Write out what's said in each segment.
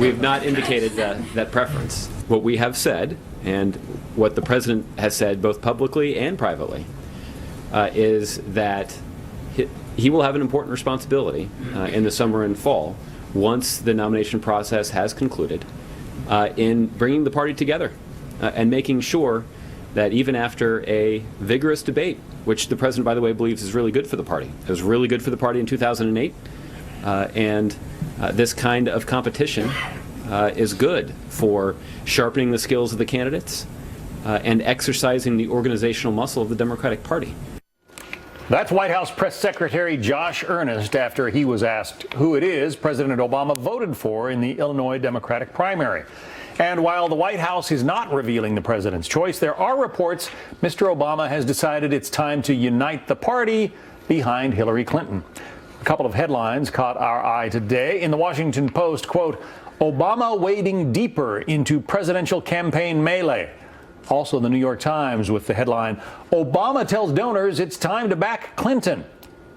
We have not indicated that preference. What we have said, and what the president has said both publicly and privately, is that he will have an important responsibility in the summer and fall, once the nomination process has concluded, in bringing the party together and making sure that even after a vigorous debate, which the president, by the way, believes is really good for the party. It was really good for the party in 2008, and this kind of competition is good for sharpening the skills of the candidates and exercising the organizational muscle of the Democratic Party. That's White House Press Secretary Josh Earnest after he was asked who it is President Obama voted for in the Illinois Democratic primary. And while the White House is not revealing the president's choice, there are reports Mr. Obama has decided it's time to unite the party behind Hillary Clinton. A couple of headlines caught our eye today. In the Washington Post, quote, Obama wading deeper into presidential campaign melee. Also, the New York Times with the headline, Obama tells donors it's time to back Clinton.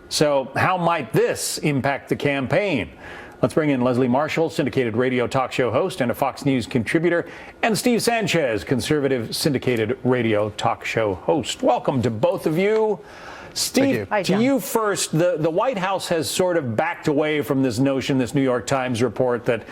So how might this impact the campaign? Let's bring in Leslie Marshall, syndicated radio talk show host and a Fox News contributor, and Steve Sanchez, conservative syndicated radio talk show host. Welcome to both of you. Steve, to you first, the White House has sort of backed away from this notion, this New York Times report that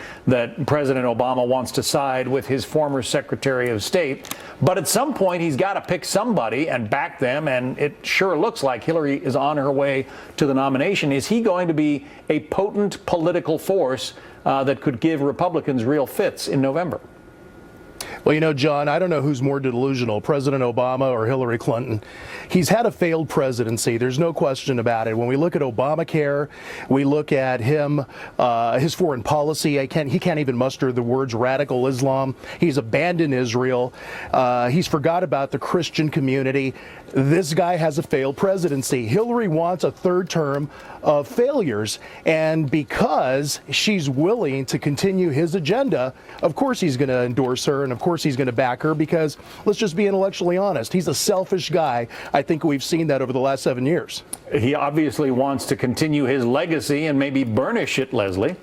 President Obama wants to side with his former Secretary of State. But at some point, he's got to pick somebody and back them. And it sure looks like Hillary is on her way to the nomination. Is he going to be a potent political force that could give Republicans real fits in November? Well, you know, John, I don't know who's more delusional, President Obama or Hillary Clinton. He's had a failed presidency. There's no question about it. When we look at Obamacare, we look at him, his foreign policy. He can't even muster the words radical Islam. He's abandoned Israel. He's forgot about the Christian community. This guy has a failed presidency. Hillary wants a third term of failures. And because she's willing to continue his agenda, of course he's going to endorse her. And of course he's going to back her because, let's just be intellectually honest, he's a selfish guy. I think we've seen that over the last 7 years. He obviously wants to continue his legacy and maybe burnish it, Leslie.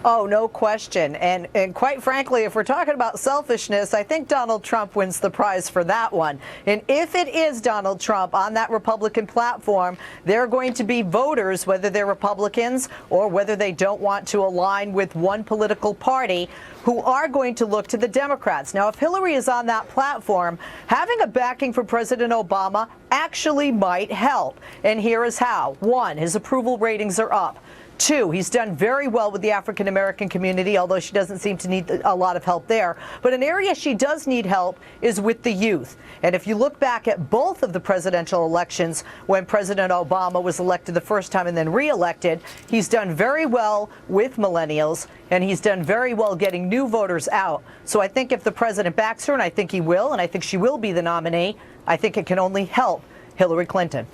Oh, no question. And quite frankly, if we're talking about selfishness, I think Donald Trump wins the prize for that one. And if it is Donald Trump on that Republican platform, there are going to be voters, whether they're Republicans or whether they don't want to align with one political party, who are going to look to the Democrats. Now, if Hillary is on that platform, having a backing for President Obama actually might help. And here is how. One, his approval ratings are up. Two, he's done very well with the African-American community, although she doesn't seem to need a lot of help there. But an area she does need help is with the youth. And if you look back at both of the presidential elections, when President Obama was elected the first time and then re-elected, he's done very well with millennials, and he's done very well getting new voters out. So I think if the president backs her, and I think he will, and I think she will be the nominee, I think it can only help Hillary Clinton.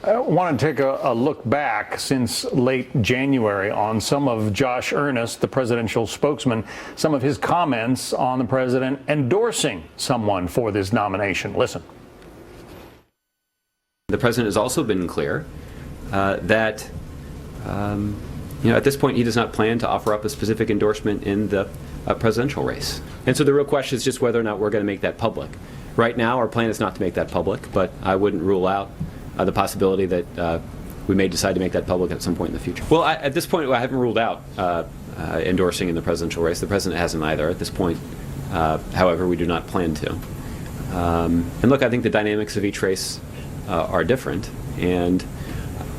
I want to take a look back since late January on some of Josh Earnest, the presidential spokesman, some of his comments on the president endorsing someone for this nomination. Listen. The president has also been clear that at this point he does not plan to offer up a specific endorsement in the presidential race. And so the real question is just whether or not we're going to make that public. Right now our plan is not to make that public, but I wouldn't rule out the possibility that we may decide to make that public at some point in the future. Well, at this point, I haven't ruled out endorsing in the presidential race. The president hasn't either at this point. However, we do not plan to. And look, I think the dynamics of each race are different. And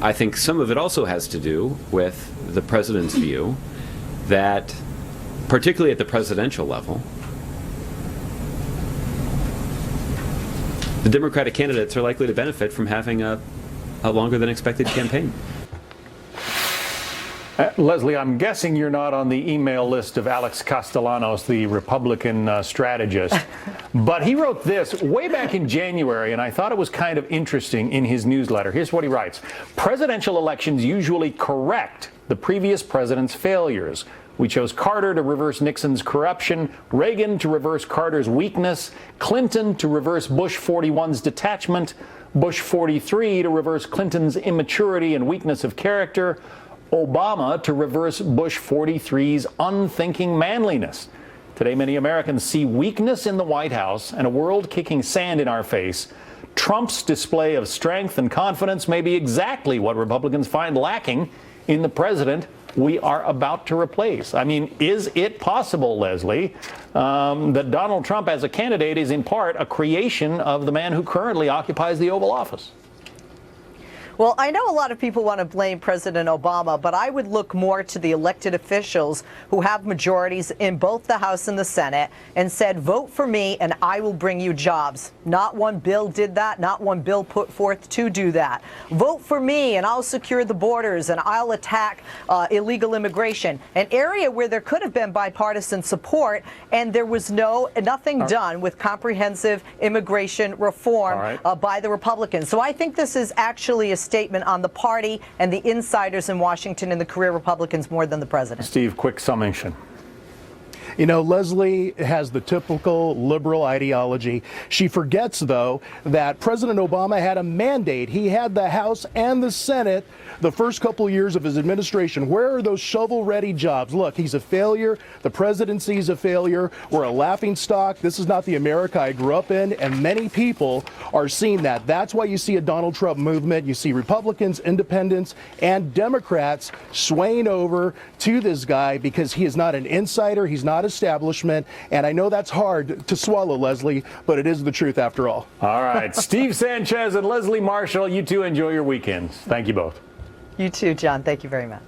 I think some of it also has to do with the president's view that, particularly at the presidential level, the Democratic candidates are likely to benefit from having a longer than expected campaign. Leslie, I'm guessing you're not on the email list of Alex Castellanos, the Republican strategist. But he wrote this way back in January, and I thought it was kind of interesting in his newsletter. Here's what he writes. Presidential elections usually correct the previous president's failures. We chose Carter to reverse Nixon's corruption, Reagan to reverse Carter's weakness, Clinton to reverse Bush 41's detachment, Bush 43 to reverse Clinton's immaturity and weakness of character, Obama to reverse Bush 43's unthinking manliness. Today, many Americans see weakness in the White House and a world kicking sand in our face. Trump's display of strength and confidence may be exactly what Republicans find lacking in the president we are about to replace. I mean, is it possible, Leslie, that Donald Trump as a candidate is in part a creation of the man who currently occupies the Oval Office? Well, I know a lot of people want to blame President Obama, but I would look more to the elected officials who have majorities in both the House and the Senate and said, vote for me and I will bring you jobs. Not one bill did that. Not one bill put forth to do that. Vote for me and I'll secure the borders and I'll attack illegal immigration, an area where there could have been bipartisan support, and there was nothing done with comprehensive immigration reform by the Republicans. So I think this is actually a statement on the party and the insiders in Washington and the career Republicans more than the president. Steve, quick summation. You know, Leslie has the typical liberal ideology. She forgets, though, that President Obama had a mandate. He had the House and the Senate the first couple of years of his administration. Where are those shovel-ready jobs? Look, he's a failure. The presidency's a failure. We're a laughingstock. This is not the America I grew up in, and many people are seeing that. That's why you see a Donald Trump movement. You see Republicans, independents, and Democrats swaying over to this guy because he is not an insider. He's not establishment. And I know that's hard to swallow, Leslie, but it is the truth after all. All right. Steve Sanchez and Leslie Marshall, you two enjoy your weekends. Thank you both. You too, John. Thank you very much.